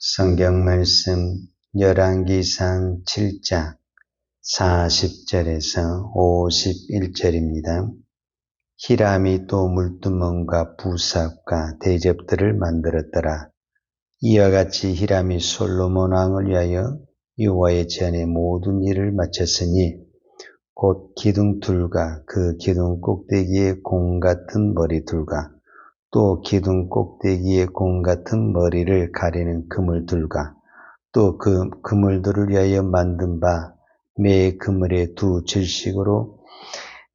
성경 말씀 열왕기상 7장 40절에서 51절입니다. 히람이 또 물두멍과 부삽과 대접들을 만들었더라. 이와 같이 히람이 솔로몬 왕을 위하여 여호와의 제안의 모든 일을 마쳤으니 곧 기둥둘과 그 기둥 꼭대기에 공 같은 머리둘과 또 기둥 꼭대기에 공 같은 머리를 가리는 그물들과 또 그 그물들을 위하여 만든 바 매 그물의 두 질식으로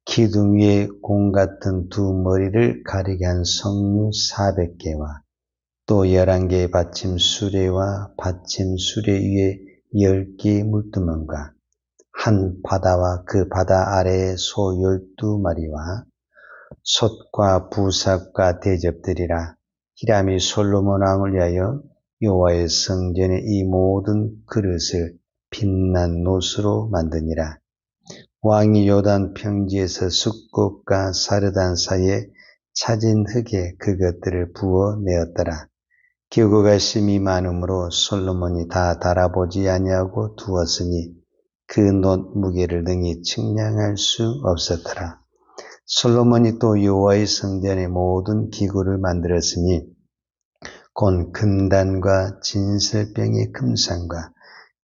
기둥 위에 공 같은 두 머리를 가리게 한 석류 400개와 또 11개의 받침 수레와 받침 수레 위에 10개의 물두멍과 한 바다와 그 바다 아래에 소 12마리와 솥과 부삽과 대접들이라. 히람이 솔로몬 왕을 위하여 여호와의 성전의 이 모든 그릇을 빛난 노수로 만드니라. 왕이 요단 평지에서 숫꽃과 사르단 사이에 차진 흙에 그것들을 부어 내었더라. 기구가 심히 많으므로 솔로몬이 다 달아보지 아니하고 두었으니 그 놋 무게를 능히 측량할 수 없었더라. 솔로몬이 또 여호와의 성전의 모든 기구를 만들었으니 곧 금단과 진설병의 금상과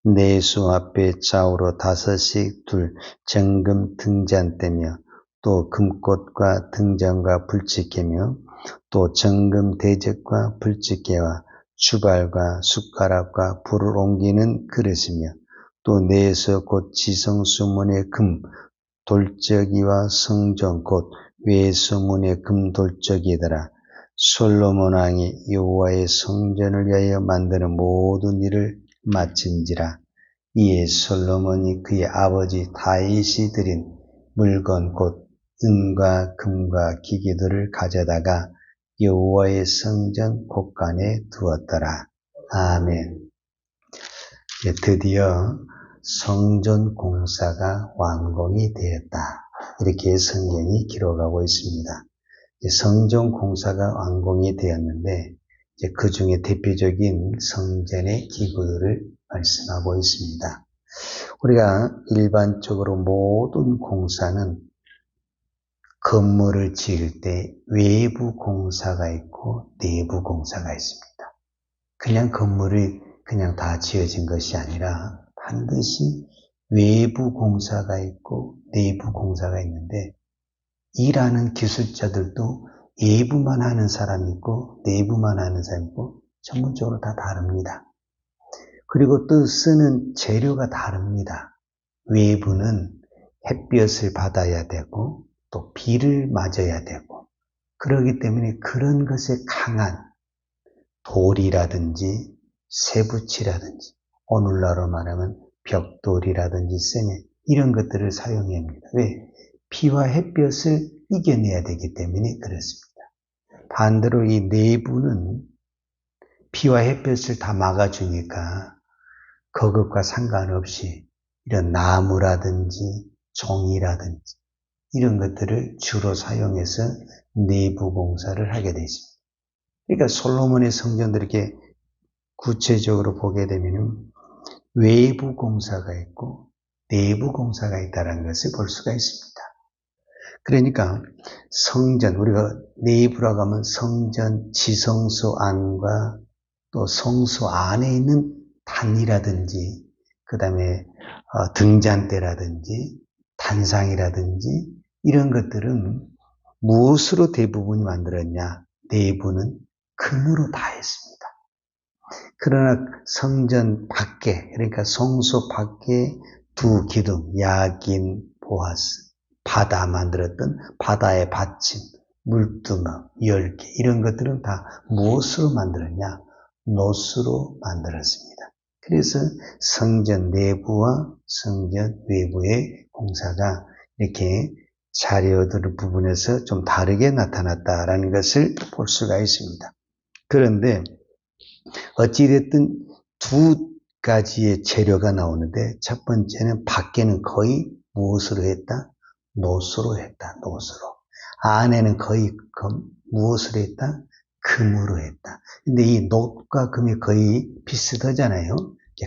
내수 앞에 좌우로 5씩 둘 정금 등잔대며 또 금꽃과 등잔과 불집게며 또 정금 대접과 불집게와 주발과 숟가락과 불을 옮기는 그릇이며 또 내에서 곧 지성수문의 금 돌적이와 성전 곧 외소문의 금 돌적이더라. 솔로몬 왕이 여호와의 성전을 위하여 만드는 모든 일을 마친지라. 이에 솔로몬이 그의 아버지 다윗이 드린 물건 곧 은과 금과 기기들을 가져다가 여호와의 성전 곳간에 두었더라. 아멘. 드디어 성전 공사가 완공이 되었다. 이렇게 성경이 기록하고 있습니다. 성전 공사가 완공이 되었는데 그 중에 대표적인 성전의 기구들을 말씀하고 있습니다. 우리가 일반적으로 모든 공사는 건물을 지을 때 외부 공사가 있고 내부 공사가 있습니다. 그냥 건물이 그냥 다 지어진 것이 아니라 반드시 외부 공사가 있고 내부 공사가 있는데 일하는 기술자들도 외부만 하는 사람이 있고 내부만 하는 사람이 있고 전문적으로 다 다릅니다. 그리고 또 쓰는 재료가 다릅니다. 외부는 햇볕을 받아야 되고 또 비를 맞아야 되고 그렇기 때문에 그런 것에 강한 돌이라든지 쇠붙이라든지 오늘날로 말하면 벽돌이라든지 쇠면 이런 것들을 사용해야 합니다. 왜? 비와 햇볕을 이겨내야 되기 때문에 그렇습니다. 반대로 이 내부는 비와 햇볕을 다 막아주니까 그것과 상관없이 이런 나무라든지 종이라든지 이런 것들을 주로 사용해서 내부 공사를 하게 되어 있습니다. 그러니까 솔로몬의 성전들 이렇게 구체적으로 보게 되면 외부 공사가 있고 내부 공사가 있다는 것을 볼 수가 있습니다. 그러니까 성전, 우리가 내부라고 하면 성전 지성소 안과 또 성소 안에 있는 단이라든지 그 다음에 등잔대라든지 단상이라든지 이런 것들은 무엇으로 대부분이 만들었냐? 내부는 금으로 다 했습니다. 그러나 성전 밖에, 그러니까 성소 밖에 두 기둥, 야긴, 보아스, 바다 만들었던 바다의 받침, 물두멍, 10개 이런 것들은 다 무엇으로 만들었냐? 노수로 만들었습니다. 그래서 성전 내부와 성전 외부의 공사가 이렇게 자료들 부분에서 좀 다르게 나타났다라는 것을 볼 수가 있습니다. 그런데 어찌됐든 두 가지의 재료가 나오는데 첫 번째는 밖에는 거의 무엇으로 했다? 노수로 했다. 노수로. 안에는 거의 무엇으로 했다? 금으로 했다. 근데 이 놋과 금이 거의 비슷하잖아요.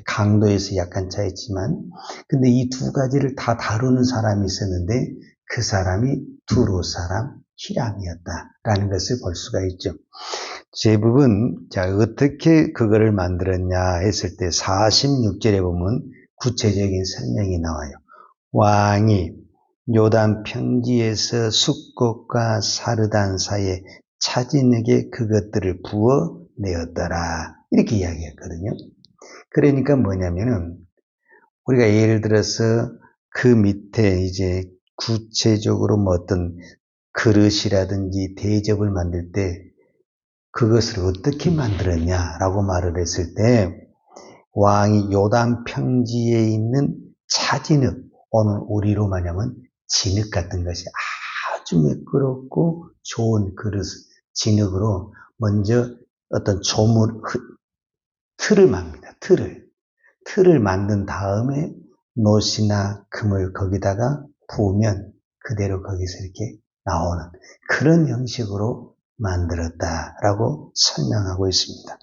강도에서 약간 차이지만, 근데 이 두 가지를 다 다루는 사람이 있었는데 그 사람이 두로 사람 히람이었다라는 것을 볼 수가 있죠. 제법은 자 어떻게 그거를 만들었냐 했을 때 46절에 보면 구체적인 설명이 나와요. 왕이 요단 평지에서 숫꽃과 사르단 사이에 차진에게 그것들을 부어 내었더라. 이렇게 이야기했거든요. 그러니까 뭐냐면은 우리가 예를 들어서 그 밑에 이제 구체적으로 뭐 어떤 그릇이라든지 대접을 만들 때 그것을 어떻게 만들었냐라고 말을 했을 때 왕이 요단 평지에 있는 차진흙, 오늘 우리로 말하면 진흙 같은 것이 아주 매끄럽고 좋은 그릇, 진흙으로 먼저 어떤 틀을 맙니다. 틀을 만든 다음에 놋이나 금을 거기다가 부으면 그대로 거기서 이렇게 나오는 그런 형식으로 만들었다라고 설명하고 있습니다.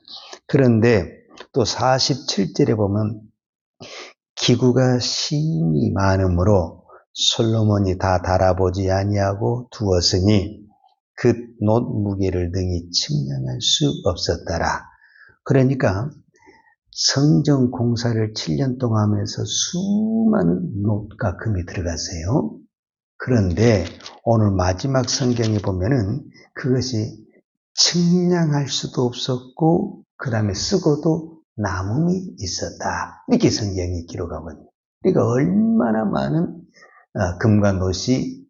그런데 또 47절에 보면 기구가 심히 많으므로 솔로몬이 다 달아보지 아니하고 두었으니 그 놋 무게를 등이 측량할 수 없었더라. 그러니까 성전 공사를 7년 동안 하면서 수많은 놋과 금이 들어갔어요. 그런데 오늘 마지막 성경에 보면은 그것이 측량할 수도 없었고 그 다음에 쓰고도 남음이 있었다. 이렇게 성경이 기록하거든요. 그러니까 얼마나 많은 금과 놋이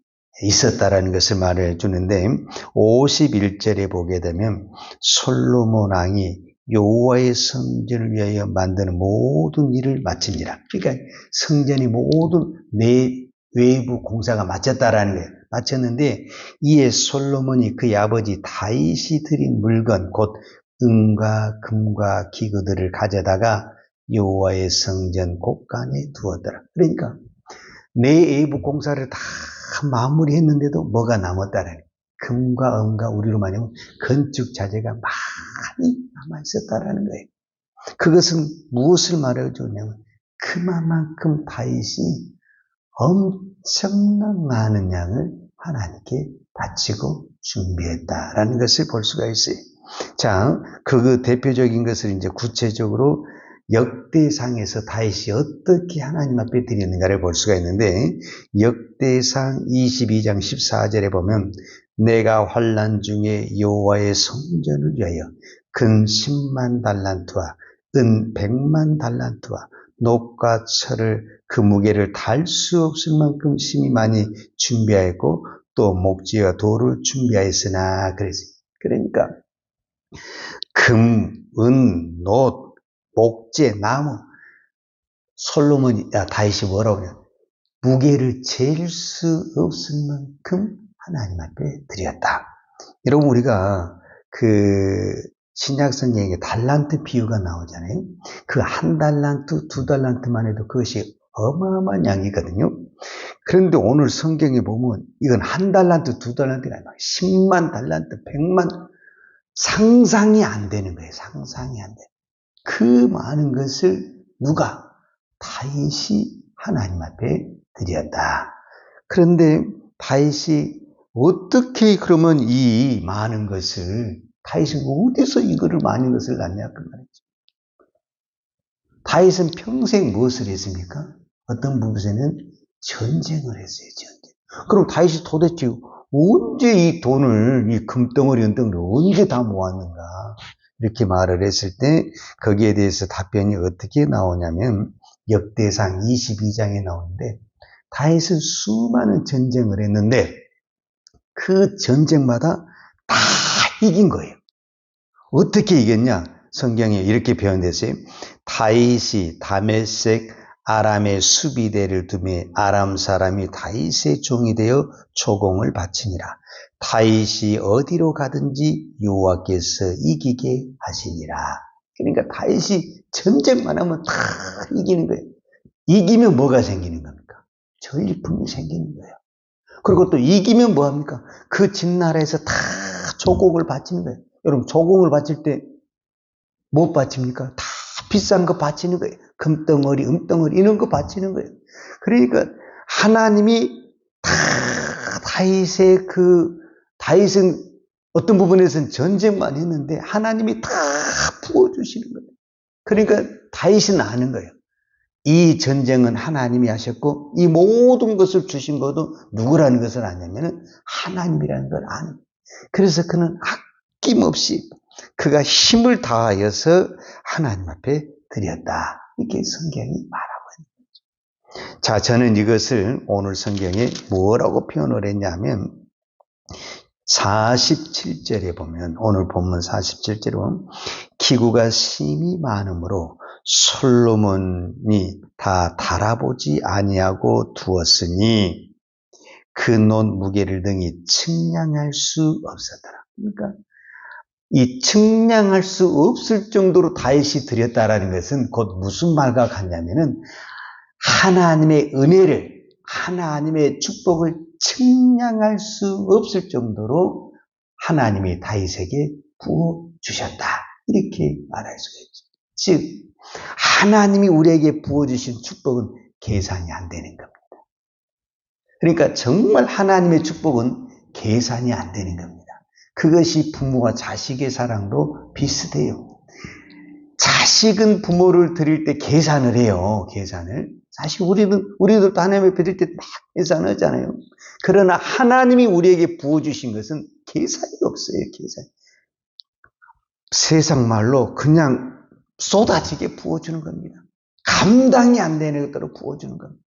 있었다라는 것을 말해 주는데 51절에 보게 되면 솔로몬 왕이 여호와의 성전을 위하여 만드는 모든 일을 마치니라. 그러니까 성전이 모든 외부 공사가 마쳤다라는 거예요. 마쳤는데 이에 솔로몬이 그의 아버지 다윗이 드린 물건 곧 은과 금과 기구들을 가져다가 여호와의 성전 곳간에 두었더라. 그러니까 내외부 공사를 다 마무리했는데도 뭐가 남았다라는 거예요. 금과 은과 우리로 말하면 건축 자재가 많이 남아있었다라는 거예요. 그것은 무엇을 말해주냐면 그만큼 다윗이 엄청난 많은 양을 하나님께 바치고 준비했다라는 것을 볼 수가 있어요. 자, 그 대표적인 것을 이제 구체적으로 역대상에서 다윗이 어떻게 하나님 앞에 드렸는가를 볼 수가 있는데 역대상 22장 14절에 보면 내가 환난 중에 여호와의 성전을 위하여 금 10만 달란트와 은 100만 달란트와 놋과 철을 그 무게를 달 수 없을 만큼 심히 많이 준비하였고 또 목재와 돌을 준비하였으나 그랬어요. 그러니까 금, 은, 놋, 목재, 나무 다윗이 뭐라고 해요? 무게를 잴 수 없을 만큼 하나님 앞에 드렸다. 여러분 우리가 신약 성경에 달란트 비유가 나오잖아요. 그 한 달란트, 두 달란트만 해도 그것이 어마어마한 양이거든요. 그런데 오늘 성경에 보면 이건 한 달란트, 두 달란트가 아니라 10만 달란트, 100만 상상이 안 되는 거예요. 상상이 안 돼. 그 많은 것을 누가? 다윗이 하나님 앞에 드렸다. 그런데 다윗이 어떻게 그러면 이 많은 것을 다윗은 어디서 이거를 많은 것을 낳냐 그 말이죠. 다윗은 평생 무엇을 했습니까? 어떤 부분에는 전쟁을 했어요. 전쟁. 그럼 다윗이 도대체 언제 이 돈을 이 금덩어리 은덩어리를 언제 다 모았는가 이렇게 말을 했을 때 거기에 대해서 답변이 어떻게 나오냐면 역대상 22장에 나오는데 다윗은 수많은 전쟁을 했는데 그 전쟁마다 다 이긴 거예요. 어떻게 이겼냐? 성경에 이렇게 표현됐어요. 다윗이 다메섹 아람의 수비대를 두매 아람 사람이 다윗의 종이 되어 초공을 바치니라. 다윗이 어디로 가든지 여호와께서 이기게 하시니라. 그러니까 다윗이 전쟁만 하면 다 이기는 거예요. 이기면 뭐가 생기는 겁니까? 전리품이 생기는 거예요. 그리고 또 이기면 뭐합니까? 그 진나라에서 다 조국을 바치는 거예요. 여러분, 조공을 바칠 때 못 바칩니까? 다 비싼 거 바치는 거예요. 금덩어리, 은덩어리 이런 거 바치는 거예요. 그러니까 하나님이 다 다윗은 어떤 부분에서는 전쟁만 했는데 하나님이 다 부어주시는 거예요. 그러니까 다윗은 아는 거예요. 이 전쟁은 하나님이 하셨고 이 모든 것을 주신 것도 누구라는 것을 아냐면은 하나님이라는 걸 아는 거예요. 그래서 그는 아낌없이 그가 힘을 다하여서 하나님 앞에 드렸다. 이렇게 성경이 말하고 있는 거죠. 자, 저는 이것을 오늘 성경에 뭐라고 표현을 했냐면 47절에 보면, 오늘 본문 47절에 보면 기구가 심히 많으므로 솔로몬이 다 달아보지 아니하고 두었으니 그 논 무게를 등이 측량할 수 없었더라. 그러니까 이 측량할 수 없을 정도로 다윗이 드렸다라는 것은 곧 무슨 말과 같냐면은 하나님의 은혜를, 하나님의 축복을 측량할 수 없을 정도로 하나님이 다윗에게 부어주셨다. 이렇게 말할 수가 있죠. 즉 하나님이 우리에게 부어주신 축복은 계산이 안 되는 겁니다. 그러니까 정말 하나님의 축복은 계산이 안 되는 겁니다. 그것이 부모와 자식의 사랑도 비슷해요. 자식은 부모를 드릴 때 계산을 해요. 계산을. 사실 우리도 하나님 앞에 드릴 때 막 계산하잖아요. 그러나 하나님이 우리에게 부어주신 것은 계산이 없어요. 계산. 세상 말로 그냥 쏟아지게 부어주는 겁니다. 감당이 안 되는 것대로 부어주는 겁니다.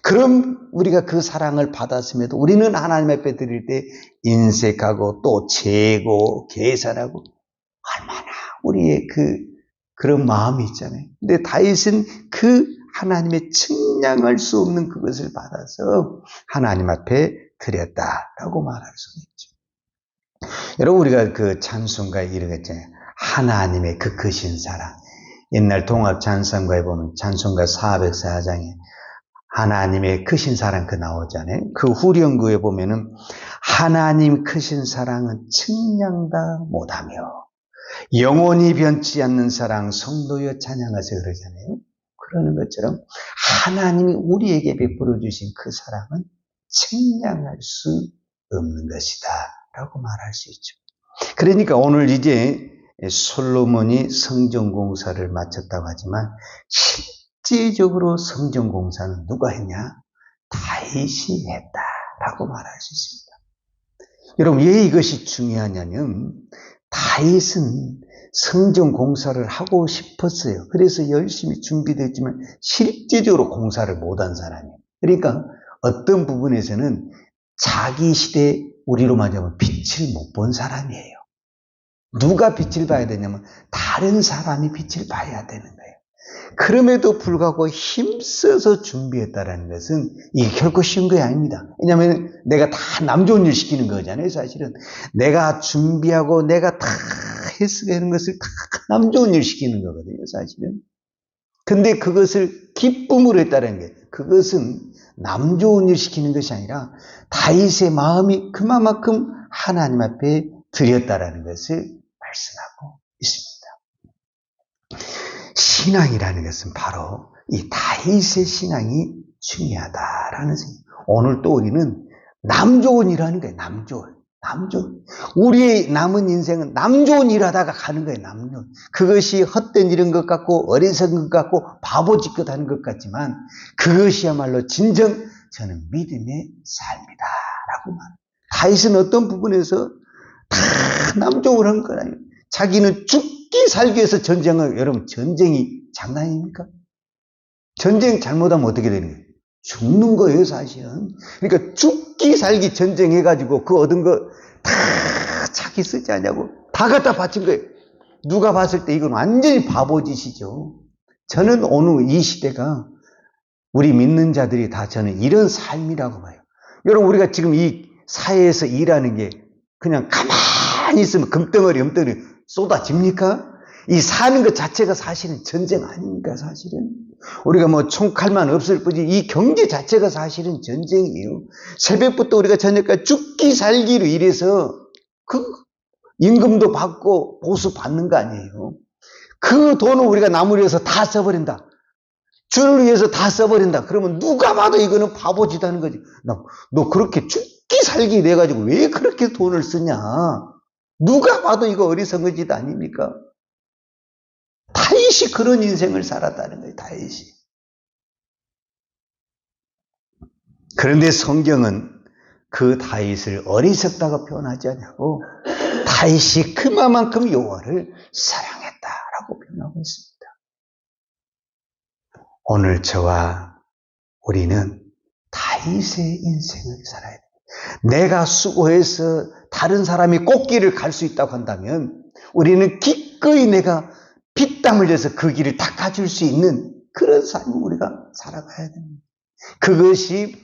그럼 우리가 그 사랑을 받았음에도 우리는 하나님 앞에 드릴 때 인색하고 또 재고 계산하고 얼마나 우리의 그런 마음이 있잖아요. 근데 다윗은 그 하나님의 측량할 수 없는 그것을 받아서 하나님 앞에 드렸다라고 말할 수가 있죠. 여러분, 우리가 그 찬송가에 이르겠잖아요. 하나님의 그 크신 사랑. 옛날 동학 찬송가에 보면 찬송가 404장에 하나님의 크신 사랑 그 나오잖아요. 그 후렴구에 보면은 하나님 크신 사랑은 측량다 못하며 영원히 변치 않는 사랑 성도여 찬양하세요 그러잖아요. 그러는 것처럼 하나님이 우리에게 베풀어 주신 그 사랑은 측량할 수 없는 것이다 라고 말할 수 있죠. 그러니까 오늘 이제 솔로몬이 성전공사를 마쳤다고 하지만 실제적으로 성전공사는 누가 했냐? 다윗이 했다라고 말할 수 있습니다. 여러분, 왜 이것이 중요하냐면 다윗은 성전공사를 하고 싶었어요. 그래서 열심히 준비됐지만 실제적으로 공사를 못한 사람이에요. 그러니까 어떤 부분에서는 자기 시대 우리로 말하면 빛을 못 본 사람이에요. 누가 빛을 봐야 되냐면 다른 사람이 빛을 봐야 되는 거예요. 그럼에도 불구하고 힘써서 준비했다는 것은 이게 결코 쉬운 게 아닙니다. 왜냐하면 내가 다 남 좋은 일 시키는 거잖아요. 사실은 내가 준비하고 내가 다 해석하는 것을 다 남 좋은 일 시키는 거거든요. 사실은. 근데 그것을 기쁨으로 했다는 게, 그것은 남 좋은 일 시키는 것이 아니라 다윗의 마음이 그만큼 하나님 앞에 드렸다라는 것을 말씀하고 있습니다. 신앙이라는 것은 바로 이 다윗의 신앙이 중요하다라는 생각. 오늘 또 우리는 남 좋은 일 하는 거예요. 남 좋은. 우리의 남은 인생은 남 좋은 일 하다가 가는 거예요. 남 좋은. 그것이 헛된 일인 것 같고 어리석은 것 같고 바보짓것 하는 것 같지만 그것이야말로 진정 저는 믿음의 삶이다 라고 말합니다. 다윗은 어떤 부분에서 다 남 좋은 한 건 아니에요. 자기는 죽기 살기 위해서 전쟁을, 여러분, 전쟁이 장난입니까? 전쟁 잘못하면 어떻게 되는 거예요? 죽는 거예요, 사실은. 그러니까 죽기 살기 전쟁해가지고 그 얻은 거 다 자기 쓰지 않냐고 다 갖다 바친 거예요. 누가 봤을 때 이건 완전히 바보짓이죠. 저는 오늘 이 시대가 우리 믿는 자들이 다 저는 이런 삶이라고 봐요. 여러분, 우리가 지금 이 사회에서 일하는 게 그냥 가만히 있으면 금덩어리 쏟아집니까? 이 사는 것 자체가 사실은 전쟁 아닙니까? 사실은 우리가 뭐 총칼만 없을 뿐이지 이 경제 자체가 사실은 전쟁이에요. 새벽부터 우리가 저녁까지 죽기 살기로 일해서 임금도 받고 보수 받는 거 아니에요. 그 돈을 우리가 남을 위해서 다 써버린다. 주를 위해서 다 써버린다. 그러면 누가 봐도 이거는 바보짓 하는 거지. 너 그렇게 죽기 살기 돼가지고 왜 그렇게 돈을 쓰냐. 누가 봐도 이거 어리석은 짓 아닙니까? 다윗이 그런 인생을 살았다는 거예요. 다윗이. 그런데 성경은 그 다윗을 어리석다고 표현하지 않냐고 다윗이 그만큼 여호와를 사랑했다라고 표현하고 있습니다. 오늘 저와 우리는 다윗의 인생을 살아야 됩니다. 내가 수고해서 다른 사람이 꽃길을 갈 수 있다고 한다면 우리는 기꺼이 내가 피땀 흘려서 그 길을 닦아줄 수 있는 그런 삶을 우리가 살아가야 됩니다. 그것이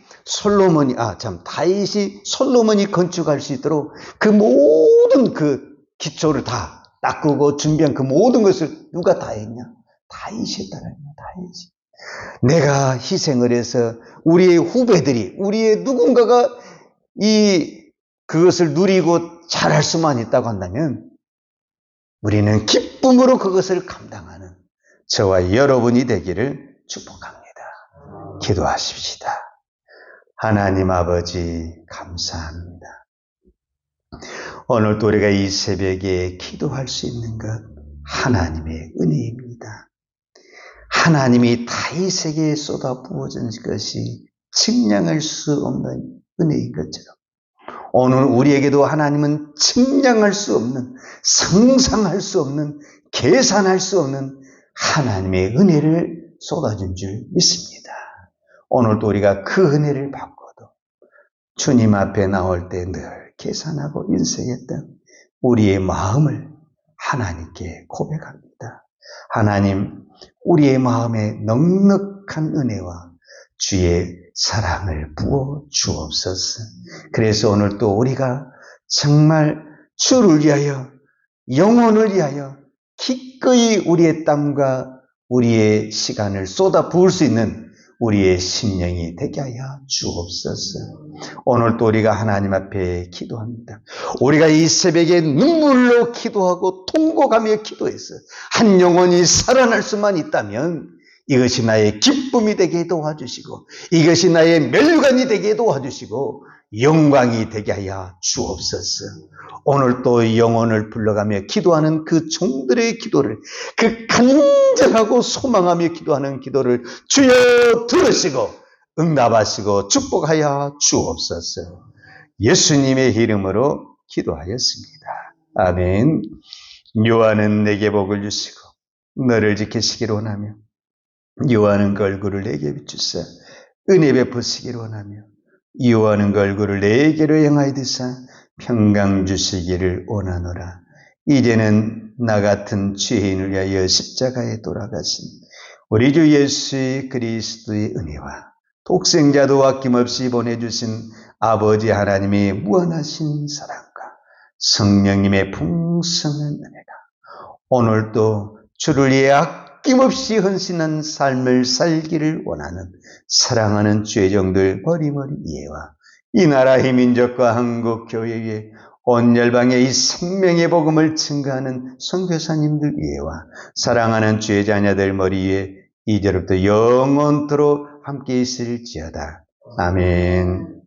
다윗이 솔로몬이 건축할 수 있도록 그 모든 그 기초를 다 닦고 준비한 그 모든 것을 누가 다 했냐? 다윗이 했다는 거예요. 다윗이. 내가 희생을 해서 우리의 후배들이, 우리의 누군가가 그것을 누리고 잘할 수만 있다고 한다면 우리는 기쁨으로 그것을 감당하는 저와 여러분이 되기를 축복합니다. 기도하십시다. 하나님 아버지 감사합니다. 오늘도 우리가 이 새벽에 기도할 수 있는 것 하나님의 은혜입니다. 하나님이 다윗에게 쏟아 부어준 것이 측량할 수 없는 은혜인 것처럼 오늘 우리에게도 하나님은 측량할 수 없는, 상상할 수 없는, 계산할 수 없는 하나님의 은혜를 쏟아준 줄 믿습니다. 오늘도 우리가 그 은혜를 받고도 주님 앞에 나올 때 늘 계산하고 인생했던 우리의 마음을 하나님께 고백합니다. 하나님, 우리의 마음에 넉넉한 은혜와 주의 사랑을 부어 주옵소서. 그래서 오늘 또 우리가 정말 주를 위하여, 영혼을 위하여 기꺼이 우리의 땀과 우리의 시간을 쏟아 부을 수 있는 우리의 심령이 되게 하여 주옵소서. 오늘 또 우리가 하나님 앞에 기도합니다. 우리가 이 새벽에 눈물로 기도하고 통곡하며 기도해서 한 영혼이 살아날 수만 있다면 이것이 나의 기쁨이 되게 도와주시고 이것이 나의 멸관이 되게 도와주시고 영광이 되게 하여 주옵소서. 오늘 또 영혼을 불러가며 기도하는 그 종들의 기도를, 그 간절하고 소망하며 기도하는 기도를 주여 들으시고 응답하시고 축복하여 주옵소서. 예수님의 이름으로 기도하였습니다. 아멘. 요한은 내게 복을 주시고 너를 지키시기를 원하며 요한은 그 얼굴을 내게 비추사 은혜 베푸시기를 원하며 요한은 그 얼굴을 내게로 향하여 드사 평강 주시기를 원하노라. 이제는 나 같은 죄인을 위하여 십자가에 돌아가신 우리 주 예수 그리스도의 은혜와 독생자도 아낌없이 보내주신 아버지 하나님의 무한하신 사랑과 성령님의 풍성한 은혜가 오늘도 주를 위해 아낌없이 헌신한 삶을 살기를 원하는 사랑하는 죄종들 머리머리 이해와 이 나라의 민족과 한국 교회에 온 열방의 이 생명의 복음을 증거하는 선교사님들 이해와 사랑하는 죄자녀들 머리에 이제부터 영원토록 함께 있을지어다. 아멘.